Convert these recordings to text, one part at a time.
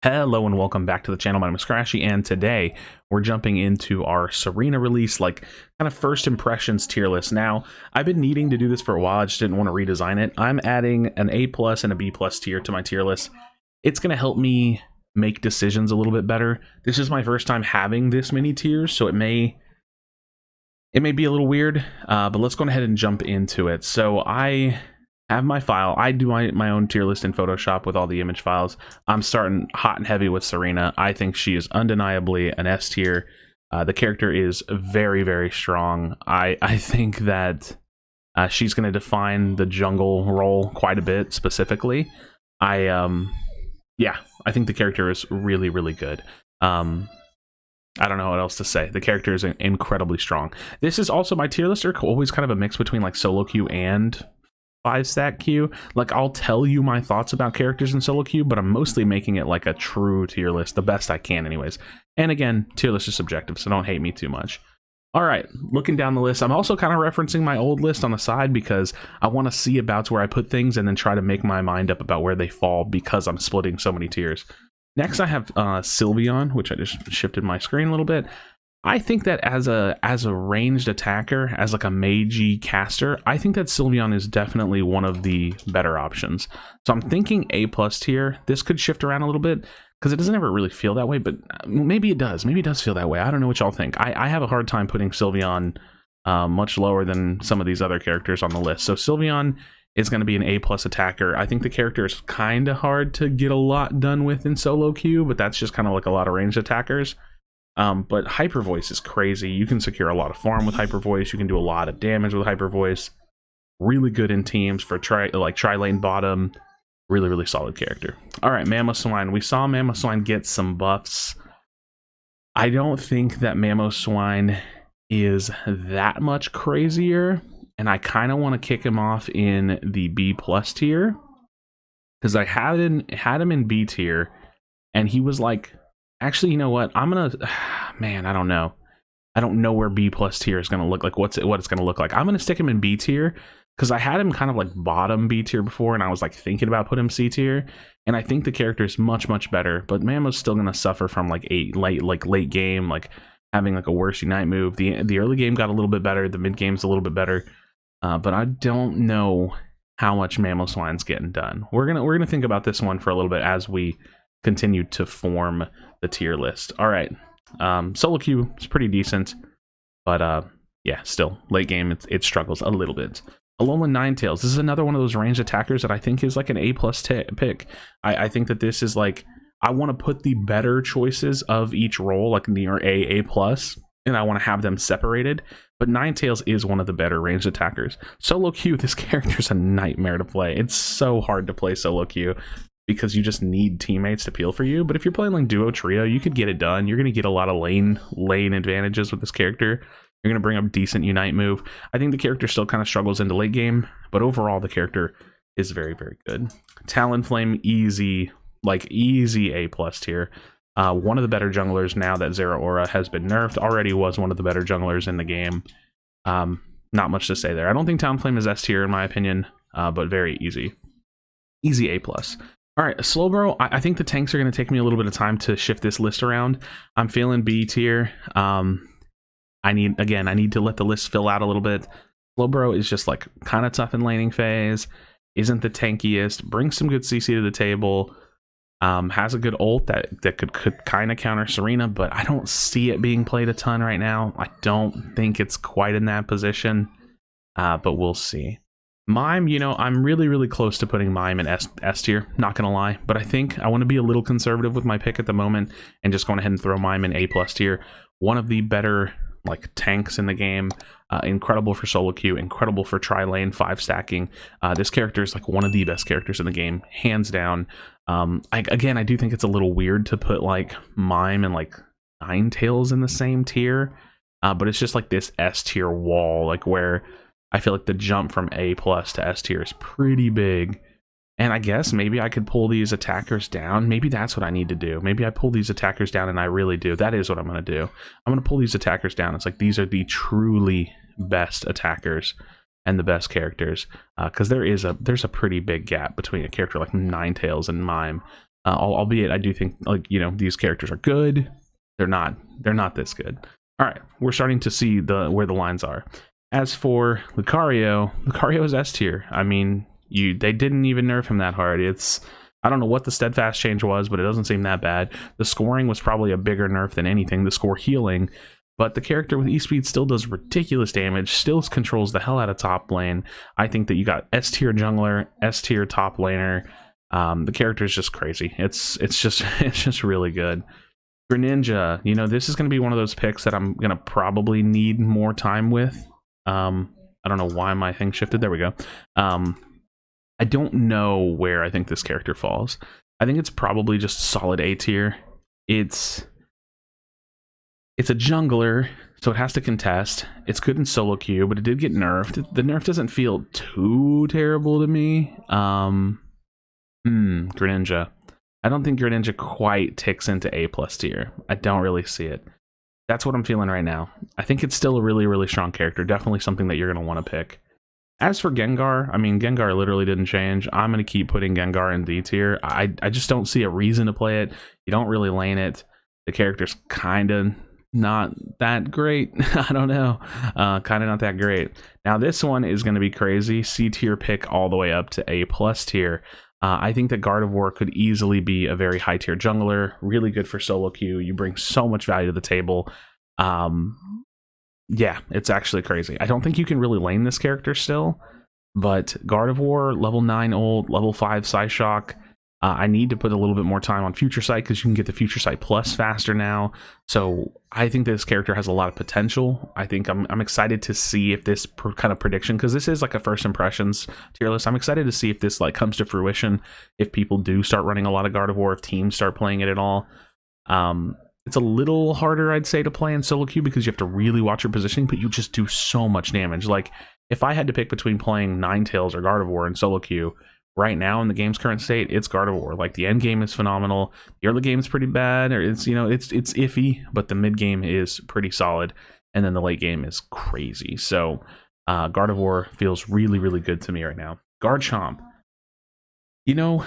Hello and welcome back to the channel. My name is Krashy, and today we're jumping into our Tsareena release, like kind of first impressions tier list. Now, I've been needing to do this for a while. I just didn't want to redesign it. I'm adding an A+ and a B+ tier to my tier list. It's going to help me make decisions a little bit better. This is my first time having this many tiers, so it may be a little weird, but let's go ahead and jump into it. So I have my file. I do my own tier list in Photoshop with all the image files. I'm starting hot and heavy with Tsareena. I think she is undeniably an S tier. The character is very, very strong. I think that she's going to define the jungle role quite a bit specifically. Yeah, I think the character is really, really good. I don't know what else to say. The character is incredibly strong. This is also my tier list are always kind of a mix between like solo queue and 5-stack queue. Like, I'll tell you my thoughts about characters in solo queue, but I'm mostly making it like a true tier list, the best I can anyways. And again, tier list is subjective, so don't hate me too much. All right, looking down the list, I'm also kind of referencing my old list on the side because I want to see about where I put things and then try to make my mind up about where they fall because I'm splitting so many tiers. Next, I have Sylveon, which I just shifted my screen a little bit. I think that as a ranged attacker, as like a magey caster, I think that Sylveon is definitely one of the better options. So I'm thinking A+ tier. This could shift around a little bit because it doesn't ever really feel that way, but maybe it does. Maybe it does feel that way. I don't know what y'all think. I have a hard time putting Sylveon much lower than some of these other characters on the list. So Sylveon is going to be an A+ attacker. I think the character is kind of hard to get a lot done with in solo queue, but that's just kind of like a lot of ranged attackers. But Hyper Voice is crazy. You can secure a lot of farm with Hyper Voice. You can do a lot of damage with Hyper Voice. Really good in teams for tri-lane bottom. Really, really solid character. All right, Mamoswine. We saw Mamoswine get some buffs. I don't think that Mamoswine is that much crazier, and I kind of want to kick him off in the B+ tier because I had him in B tier, and he was like, actually, you know what? I'm gonna, man, I don't know. I don't know where B+ tier is gonna look like. What it's gonna look like. I'm gonna stick him in B tier because I had him kind of like bottom B tier before, and I was like thinking about putting him C tier. And I think the character is much, much better. But Mamo's still gonna suffer from like late game, like having like a worse Unite move. The early game got a little bit better. The mid game's a little bit better. But I don't know how much Mamoswine's getting done. We're gonna think about this one for a little bit as we continue to form the tier list. All right, solo queue is pretty decent, but yeah, still late game it struggles a little bit. Alolan Ninetales, this is another one of those ranged attackers that I think is like an A+ pick. I think that this is like, I want to put the better choices of each role like near A+, and I want to have them separated. But Ninetales is one of the better ranged attackers. Solo queue, this character's a nightmare to play. It's so hard to play solo queue because you just need teammates to peel for you. But if you're playing like duo trio, you could get it done. You're going to get a lot of lane advantages with this character. You're going to bring up decent Unite move. I think the character still kind of struggles into late game, but overall the character is very, very good. Talonflame, easy A+ tier. One of the better junglers now that Zeraora has been nerfed. Already was one of the better junglers in the game. Not much to say there. I don't think Talonflame is S tier in my opinion, but very easy. Easy A+. All right, Slowbro, I think the tanks are going to take me a little bit of time to shift this list around. I'm feeling B tier. I need to let the list fill out a little bit. Slowbro is just like kind of tough in laning phase, isn't the tankiest, brings some good CC to the table, has a good ult that could kind of counter Tsareena, but I don't see it being played a ton right now. I don't think it's quite in that position, but we'll see. Mime, you know, I'm really, really close to putting Mime in S tier, not gonna lie, but I think I want to be a little conservative with my pick at the moment and just going ahead and throw Mime in A+ tier. One of the better like tanks in the game, incredible for solo queue, incredible for tri-lane 5-stacking. This character is like one of the best characters in the game, hands down. I do think it's a little weird to put like Mime and like Ninetales in the same tier, but it's just like this S tier wall, like where I feel like the jump from A+ to S tier is pretty big. And I guess maybe I could pull these attackers down. Maybe that's what I need to do. Maybe I pull these attackers down, and I really do. That is what I'm going to do. I'm going to pull these attackers down. It's like these are the truly best attackers and the best characters. Because there's a pretty big gap between a character like Ninetales and Mime. albeit I do think, like, you know, these characters are good. They're not this good. All right, we're starting to see where the lines are. As for Lucario is S tier. I mean, they didn't even nerf him that hard. I don't know what the steadfast change was, but it doesn't seem that bad. The scoring was probably a bigger nerf than anything, the score healing, but the character with E-Speed still does ridiculous damage, still controls the hell out of top lane. I think that you got S tier jungler, S tier top laner. The character is just crazy. It's just really good. Greninja, you know, this is going to be one of those picks that I'm going to probably need more time with. I don't know why my thing shifted. There we go. I don't know where I think this character falls. I think it's probably just solid A tier. It's a jungler, so it has to contest. It's good in solo queue, but it did get nerfed. The nerf doesn't feel too terrible to me. Greninja. I don't think Greninja quite ticks into A+ tier. I don't really see it. That's what I'm feeling right now. I think it's still a really, really strong character. Definitely something that you're going to want to pick. As for Gengar, I mean, Gengar literally didn't change. I'm going to keep putting Gengar in D tier. I just don't see a reason to play it. You don't really lane it. The character's kind of not that great. I don't know. Kind of not that great. Now, this one is going to be crazy. C tier pick all the way up to A+ tier. I think that Gardevoir could easily be a very high tier jungler. Really good for solo queue. You bring so much value to the table. Yeah, it's actually crazy. I don't think you can really lane this character still, but Gardevoir, level 9 ult, level 5 Psyshock. I need to put a little bit more time on Future Sight because you can get the Future Sight Plus faster now. So I think this character has a lot of potential. I think I'm excited to see if this kind of prediction, because this is like a first impressions tier list. I'm excited to see if this like comes to fruition, if people do start running a lot of Gardevoir, if teams start playing it at all. It's a little harder, I'd say, to play in solo queue because you have to really watch your positioning, but you just do so much damage. Like, if I had to pick between playing Ninetales or Gardevoir in solo queue, right now in the game's current state, it's Gardevoir. Like, the end game is phenomenal. The early game is pretty bad, or it's, you know, it's iffy, but the mid game is pretty solid, and then the late game is crazy. So, Gardevoir feels really, really good to me right now. Garchomp, you know,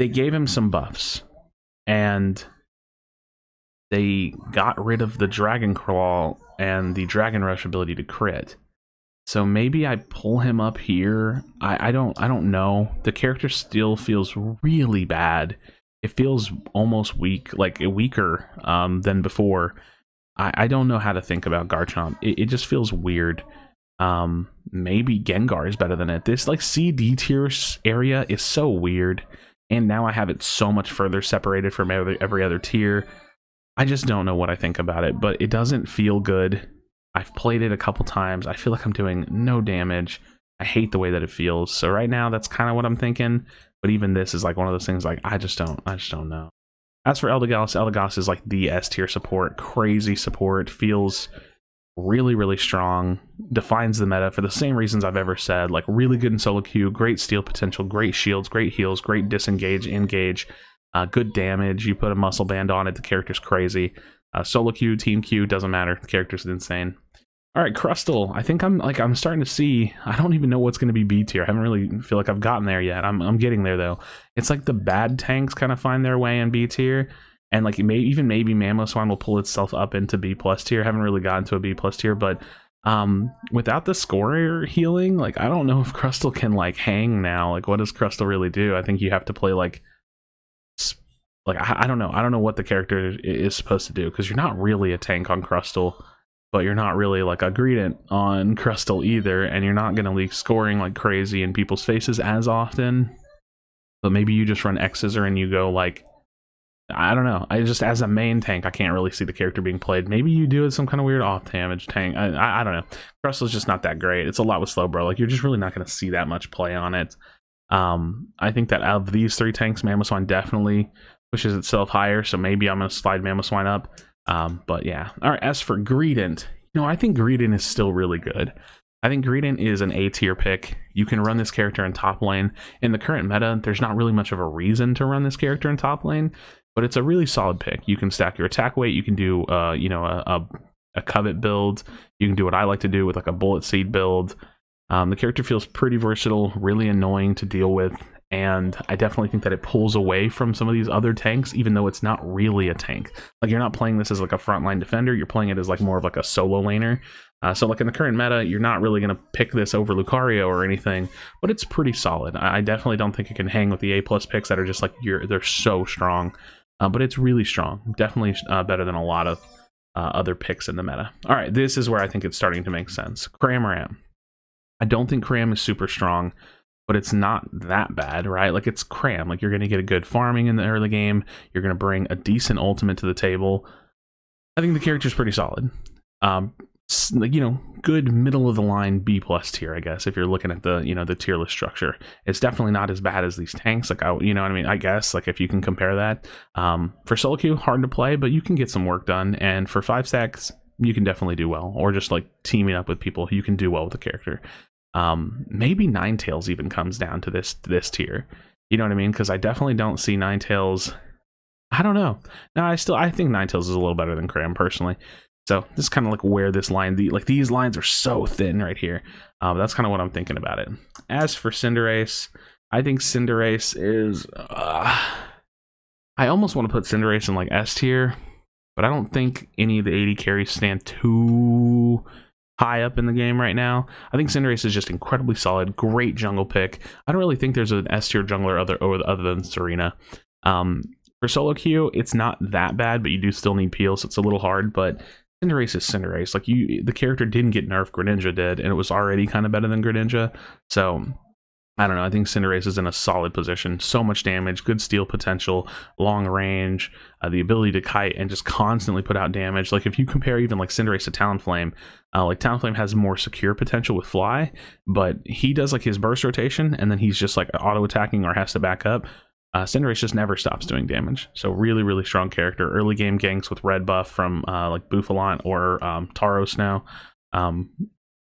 they gave him some buffs, and they got rid of the Dragon Claw and the Dragon Rush ability to crit. So maybe I pull him up here. I don't know. The character still feels really bad. It feels almost weak, like weaker than before. I don't know how to think about Garchomp. It just feels weird. Maybe Gengar is better than it. This like C-D tier area is so weird. And now I have it so much further separated from every other tier. I just don't know what I think about it, but it doesn't feel good. I've played it a couple times. I feel like I'm doing no damage. I hate the way that it feels. So right now, that's kind of what I'm thinking. But even this is like one of those things like, I just don't know. As for Eldegoss is like the S tier support. Crazy support. Feels really, really strong. Defines the meta for the same reasons I've ever said. Like really good in solo queue, great steal potential, great shields, great heals, great disengage, engage. Good damage. You put a muscle band on it, the character's crazy. Solo queue, team queue, doesn't matter. The character's insane. All right, Crustle. I think I'm starting to see. I don't even know what's going to be B tier. I haven't really feel like I've gotten there yet. I'm getting there though. It's like the bad tanks kind of find their way in B tier, and like maybe Mamoswine will pull itself up into B+ tier. I haven't really gotten to a B+ tier, but without the scorer healing, like I don't know if Crustle can like hang now. Like what does Crustle really do? I think you have to play like I don't know what the character is supposed to do, because you're not really a tank on Crustle, but you're not really like a Greedent on Crustle either, and you're not going to leak scoring like crazy in people's faces as often. But maybe you just run X-Scissor and you go like, I don't know. I just, as a main tank, I can't really see the character being played. Maybe you do as some kind of weird off damage tank. I don't know. Crustle's just not that great. It's a lot with Slowbro. Like you're just really not going to see that much play on it. I think that out of these three tanks, Mamoswine definitely pushes itself higher, so maybe I'm going to slide Mamoswine up. But yeah. All right, as for Greedent, I think Greedent is still really good. I think Greedent is an A tier pick. You can run this character in top lane. In the current meta, there's not really much of a reason to run this character in top lane, but it's a really solid pick. You can stack your attack weight. You can do, a Covet build. You can do what I like to do with like a Bullet Seed build. The character feels pretty versatile, really annoying to deal with, and I definitely think that it pulls away from some of these other tanks, even though it's not really a tank. Like, you're not playing this as like a frontline defender, you're playing it as like more of like a solo laner. So like in the current meta, you're not really going to pick this over Lucario or anything, but it's pretty solid. I definitely don't think it can hang with the A+ picks that are just like, they're so strong. But it's really strong. Definitely better than a lot of other picks in the meta. All right, this is where I think it's starting to make sense. Cramorant. I don't think Cram is super strong, but it's not that bad, right? Like, it's Cram. Like, you're going to get a good farming in the early game. You're going to bring a decent ultimate to the table. I think the character's pretty solid. You know, good middle of the line B+ tier, I guess, if you're looking at the, you know, the tier list structure. It's definitely not as bad as these tanks. Like, you know what I mean? I guess, like, if you can compare that. For solo queue, hard to play, but you can get some work done. And for 5 stacks, you can definitely do well. Or just like teaming up with people, you can do well with the character. Maybe Ninetales even comes down to this tier. You know what I mean? Because I definitely don't see Ninetales. I don't know. No, I think Ninetales is a little better than Cram personally. So this is kind of like where this line, these lines are so thin right here. That's kind of what I'm thinking about it. As for Cinderace, I think Cinderace is, I almost want to put Cinderace in like S tier, but I don't think any of the 80 carries stand too high up in the game right now. I think Cinderace is just incredibly solid, great jungle pick. I don't really think there's an S tier jungler other than Tsareena. For solo queue, it's not that bad, but you do still need peel, so it's a little hard, but Cinderace is Cinderace. Like, the character didn't get nerfed, Greninja did, and it was already kind of better than Greninja. So, I don't know, I think Cinderace is in a solid position. So much damage, good steal potential, long range, the ability to kite and just constantly put out damage. Like, if you compare even like Cinderace to Talonflame, like Talonflame has more secure potential with fly, but he does like his burst rotation, and then he's just like auto-attacking or has to back up. Cinderace just never stops doing damage. So really, really strong character. Early game ganks with red buff from like Bouffalant or Tauros now.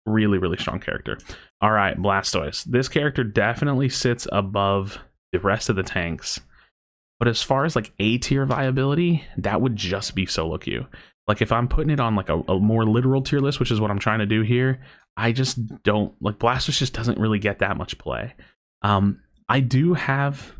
Really, really strong character. All right, Blastoise. This character definitely sits above the rest of the tanks. But as far as like A tier viability, that would just be solo queue. Like, if I'm putting it on like a more literal tier list, which is what I'm trying to do here, I just don't, like, Blastoise just doesn't really get that much play. I do have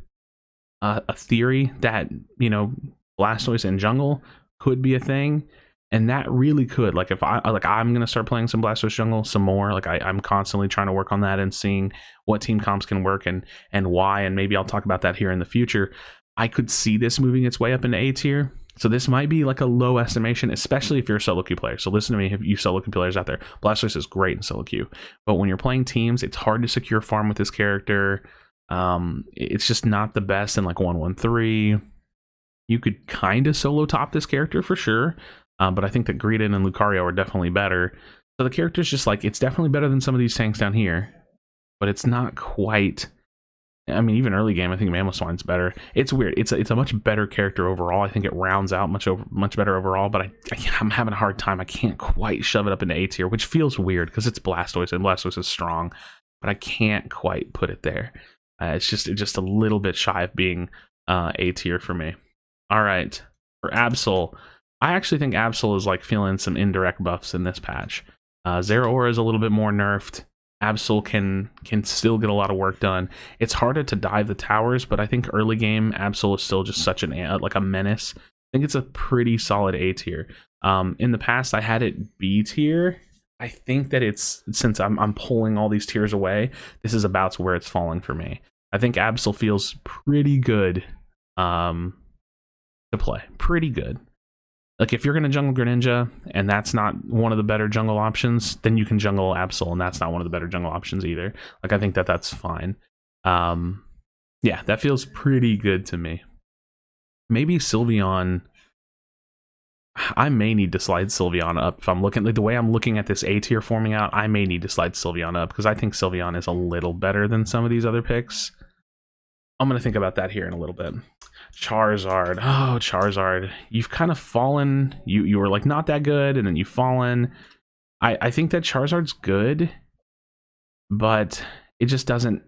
a theory that, you know, Blastoise in jungle could be a thing, and that really could, like, if I'm gonna start playing some Blastoise jungle some more. Like, I'm constantly trying to work on that and seeing what team comps can work and why, and maybe I'll talk about that here in the future. I could see this moving its way up into A tier. So this might be like a low estimation, especially if you're a solo queue player. So listen to me, if you solo queue players out there, Blastoise is great in solo queue, but when you're playing teams, it's hard to secure farm with this character. It's just not the best in like 1-1-3. You could kind of solo top this character for sure, but I think that Greedent and Lucario are definitely better. So the character's just like, it's definitely better than some of these tanks down here, but it's not quite. I mean, even early game, I think Mamoswine's better. It's weird. It's a much better character overall. I think it rounds out much better overall, but I'm having a hard time. I can't quite shove it up into A tier, which feels weird because it's Blastoise and Blastoise is strong, but I can't quite put it there. It's just a little bit shy of being A tier for me. All right, for Absol, I actually think Absol is like feeling some indirect buffs in this patch. Zeraora is a little bit more nerfed. Absol can still get a lot of work done. It's harder to dive the towers, but I think early game Absol is still just such like a menace. I think it's a pretty solid A tier. In the past, I had it B tier. I think that it's, since I'm pulling all these tiers away, this is about where it's falling for me. I think Absol feels pretty good to play. Pretty good. Like, if you're going to jungle Greninja and that's not one of the better jungle options, then you can jungle Absol and that's not one of the better jungle options either. Like, I think that that's fine. Yeah, that feels pretty good to me. Maybe Sylveon. I may need to slide Sylveon up. If I'm looking, like, the way I'm looking at this A tier forming out, I may need to slide Sylveon up because I think Sylveon is a little better than some of these other picks. I'm going to think about that here in a little bit. Charizard. Oh, Charizard. You've kind of fallen. You were like not that good, and then you've fallen. I think that Charizard's good, but it just doesn't.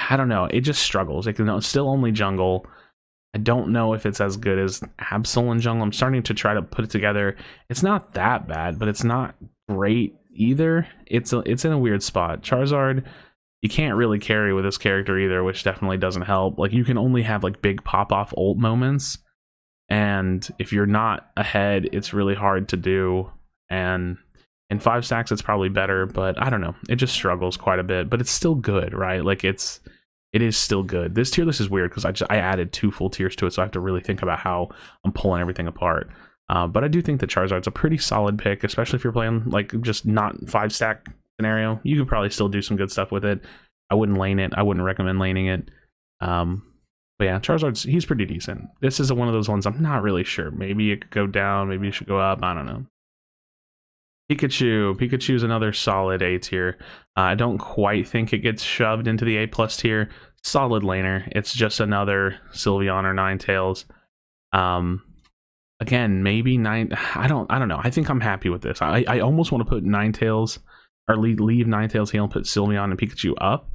I don't know. It just struggles. It can still only jungle. I don't know if it's as good as Absol in jungle. I'm starting to try to put it together. It's not that bad, but it's not great either. It's in a weird spot. Charizard, You can't really carry with this character either, which definitely doesn't help. Like, you can only have like big pop-off ult moments, and if you're not ahead, it's really hard to do. And in 5 stacks, it's probably better, but I don't know. It just struggles quite a bit, but it's still good, right? Like, it is still good. This tier list is weird because I added 2 full tiers to it, so I have to really think about how I'm pulling everything apart. But I do think that Charizard's a pretty solid pick, especially if you're playing like just not 5 stack scenario. You could probably still do some good stuff with it. I wouldn't lane it. I wouldn't recommend laning it. But yeah, he's pretty decent. This is one of those ones I'm not really sure. Maybe it could go down. Maybe it should go up. I don't know. Pikachu is another solid A tier. I don't quite think it gets shoved into the A+ tier. Solid laner. It's just another Sylveon or Ninetales. Again, maybe 9. I don't know. I think I'm happy with this. I almost want to put Ninetales, or leave Ninetales here and put Sylveon and Pikachu up,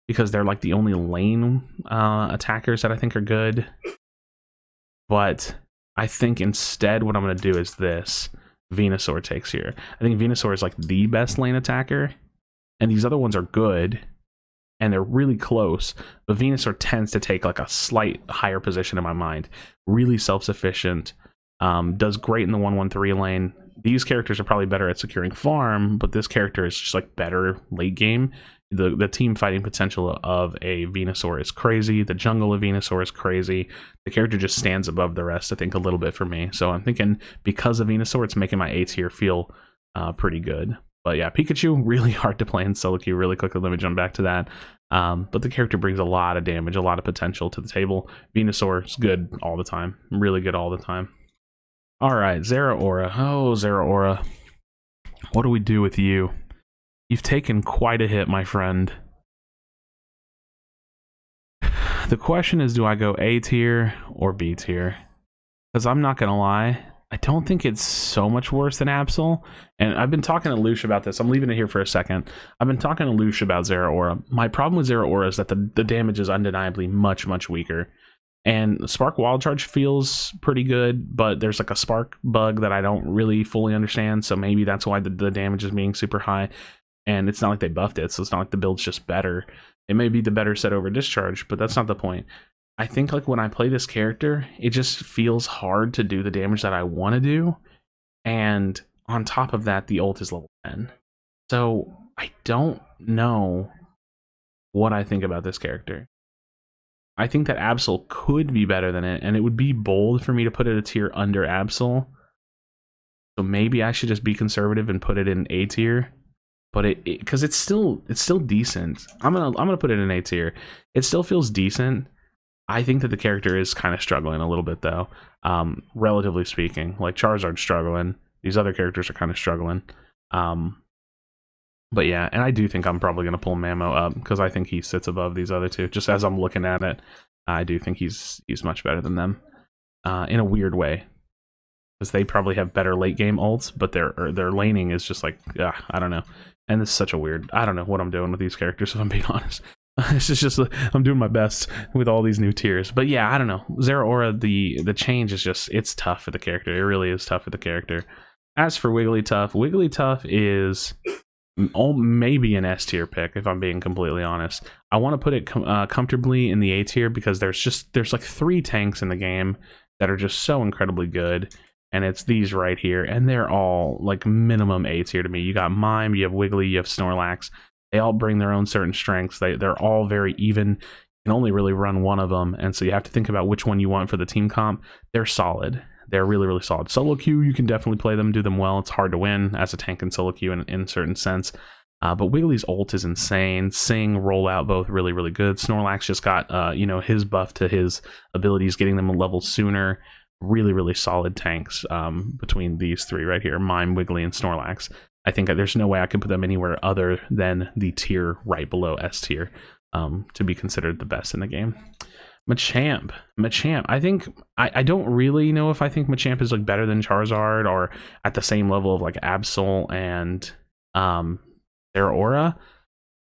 because they're like the only lane attackers that I think are good. But I think instead what I'm going to do is this. Venusaur takes here. I think Venusaur is like the best lane attacker, and these other ones are good, and they're really close, but Venusaur tends to take like a slight higher position in my mind. Really self-sufficient, does great in the 1-1-3 lane. These characters are probably better at securing farm, but this character is just like better late game. The team fighting potential of a Venusaur is crazy. The jungle of Venusaur is crazy. The character just stands above the rest, I think, a little bit for me. So I'm thinking because of Venusaur, it's making my A tier feel pretty good. But yeah, Pikachu, really hard to play in solo queue. Really quickly, let me jump back to that. But the character brings a lot of damage, a lot of potential to the table. Venusaur is good all the time. Really good all the time. All right, Zeraora. Oh, Zeraora. What do we do with you? You've taken quite a hit, my friend. The question is, do I go A tier or B tier? Because I'm not going to lie, I don't think it's so much worse than Absol. And I've been talking to Lush about this. I'm leaving it here for a second. I've been talking to Lush about Zeraora. My problem with Zeraora is that the damage is undeniably much, much weaker. And Spark Wild Charge feels pretty good, but there's like a Spark bug that I don't really fully understand. So maybe that's why the damage is being super high. And it's not like they buffed it, so it's not like the build's just better. It may be the better set over Discharge, but that's not the point. I think like when I play this character, it just feels hard to do the damage that I want to do. And on top of that, the ult is level 10. So I don't know what I think about this character. I think that Absol could be better than it, and it would be bold for me to put it a tier under Absol. So maybe I should just be conservative and put it in A tier. But because it's still decent. I'm gonna put it in A tier. It still feels decent. I think that the character is kind of struggling a little bit though, relatively speaking. Like Charizard's struggling. These other characters are kind of struggling. But yeah, and I do think I'm probably gonna pull Mamo up because I think he sits above these other two. Just as I'm looking at it, I do think he's much better than them, in a weird way. Because they probably have better late game ults, but their laning is just like, I don't know. And this is such a weird, I don't know what I'm doing with these characters, if I'm being honest. It's just I'm doing my best with all these new tiers. But yeah, I don't know. Zeraora, the change is just, it's tough for the character. It really is tough for the character. As for Wigglytuff, Wigglytuff is maybe an S tier pick, if I'm being completely honest. I want to put it comfortably in the A tier because there's like 3 tanks in the game that are just so incredibly good. And it's these right here, and they're all like minimum A tier to me. You got Mime, you have Wiggly, you have Snorlax. They all bring their own certain strengths. They're all very even. You can only really run one of them, and so you have to think about which one you want for the team comp. They're solid. They're really, really solid. Solo queue, you can definitely play them, do them well. It's hard to win as a tank in solo queue in a certain sense. But Wiggly's ult is insane. Sing, rollout, both really, really good. Snorlax just got his buff to his abilities, getting them a level sooner. Really, really solid tanks between these 3 right here, Mime, Wiggly, and Snorlax. I think there's no way I could put them anywhere other than the tier right below S tier to be considered the best in the game. Machamp. I think, I don't really know if I think Machamp is like better than Charizard or at the same level of like Absol and Zeraora.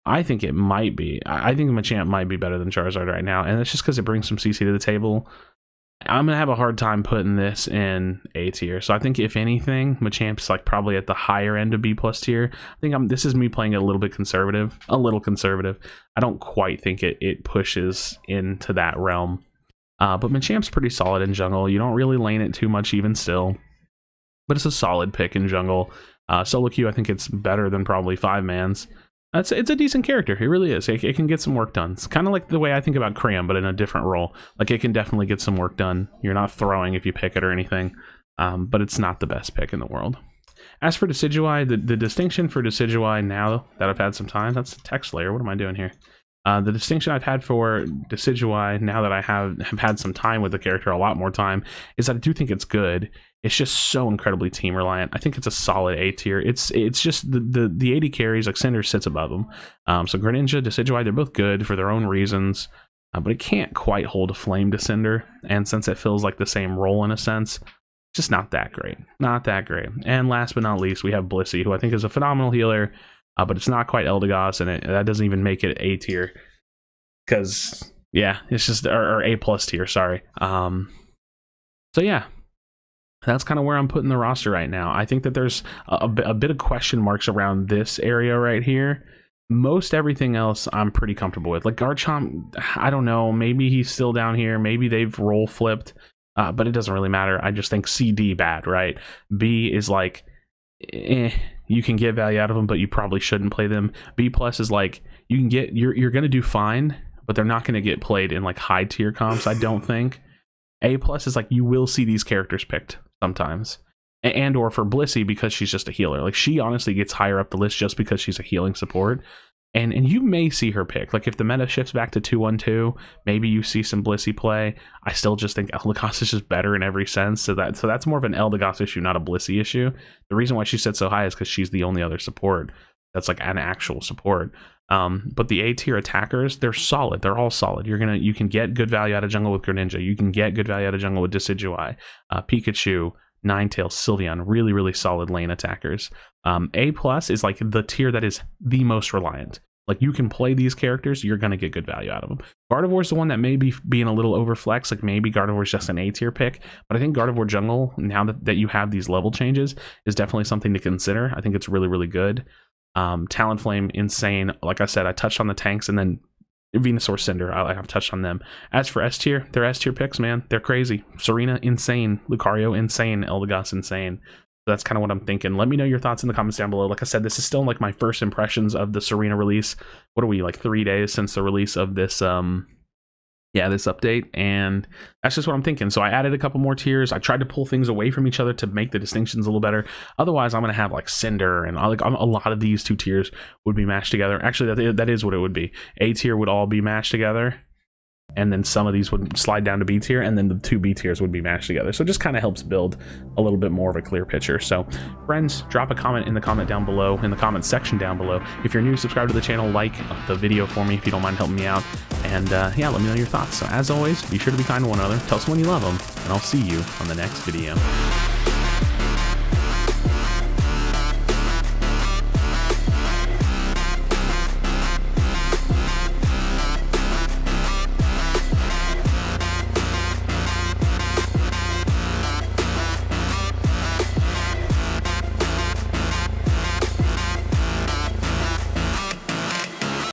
I think it might be. I think Machamp might be better than Charizard right now, and it's just because it brings some CC to the table. I'm gonna have a hard time putting this in A tier. So I think if anything, Machamp's like probably at the higher end of B plus tier. I think this is me playing it a little bit conservative, I don't quite think it pushes into that realm. But Machamp's pretty solid in jungle. You don't really lane it too much even still, but it's a solid pick in jungle. Solo queue, I think it's better than probably 5-mans. It's a decent character. It really is. It can get some work done. It's kind of like the way I think about Cram, but in a different role. Like, it can definitely get some work done. You're not throwing if you pick it or anything, but it's not the best pick in the world. As for Decidueye, the distinction for Decidueye now that I've had some time, that's a text layer. What am I doing here? The distinction I've had for Decidueye now that I have had some time with the character, a lot more time, is that I do think it's good. It's just so incredibly team reliant. I think it's a solid A tier. It's just the 80 carries, like Cinder sits above them. So Greninja, Decidueye, they're both good for their own reasons, but it can't quite hold a flame to Cinder. And since it feels like the same role in a sense, just not that great. Not that great. And last but not least, we have Blissey, who I think is a phenomenal healer, but it's not quite Eldegoss, and that doesn't even make it A tier. Because, yeah, it's just, or A plus tier, sorry. So yeah. That's kind of where I'm putting the roster right now. I think that there's a bit of question marks around this area right here. Most everything else I'm pretty comfortable with. Like Garchomp, I don't know. Maybe he's still down here. Maybe they've role flipped. But it doesn't really matter. I just think C, D bad, right? B is like, you can get value out of them, but you probably shouldn't play them. B plus is like, you can get, you're going to do fine, but they're not going to get played in like high tier comps, I don't think. A plus is like, you will see these characters picked sometimes, and or for Blissey because she's just a healer. Like, she honestly gets higher up the list just because she's a healing support, and you may see her pick. Like, if the meta shifts back to 2-1-2, maybe you see some Blissey play. I still just think Eldegoss is just better in every sense, so that's more of an Eldegoss issue, not a Blissey issue. The reason why she sits so high is because she's the only other support that's like an actual support. But the A tier attackers, they're solid. They're all solid. You can get good value out of jungle with Greninja. You can get good value out of jungle with Decidueye, Pikachu, Ninetales, Sylveon. Really, really solid lane attackers. A plus is like the tier that is the most reliant. Like, you can play these characters, you're gonna get good value out of them. Gardevoir's the one that may be being a little overflex. Like, maybe Gardevoir's just an A tier pick, but I think Gardevoir jungle, now that you have these level changes, is definitely something to consider. I think it's really, really good. Talonflame, insane. Like I said, I touched on the tanks, and then Venusaur, Cinder, I've touched on them. As for S tier, they're S tier picks, man. They're crazy. Tsareena, insane. Lucario, insane. Eldegoss, insane. So that's kind of what I'm thinking. Let me know your thoughts in the comments down below. Like I said, this is still like my first impressions of the Tsareena release. What are we, like 3 days since the release of this this update, and that's just what I'm thinking. So I added a couple more tiers. I tried to pull things away from each other to make the distinctions a little better. Otherwise, I'm gonna have like Cinder, and like a lot of these two tiers would be mashed together. Actually, that is what it would be. A tier would all be mashed together, and then some of these would slide down to B tier, and then the two B tiers would be mashed together. So it just kind of helps build a little bit more of a clear picture. So friends, drop a comment in the comment section down below. If you're new, subscribe to the channel, like the video for me if you don't mind helping me out, and yeah, let me know your thoughts. So as always, be sure to be kind to one another, tell someone you love them, and I'll see you on the next video.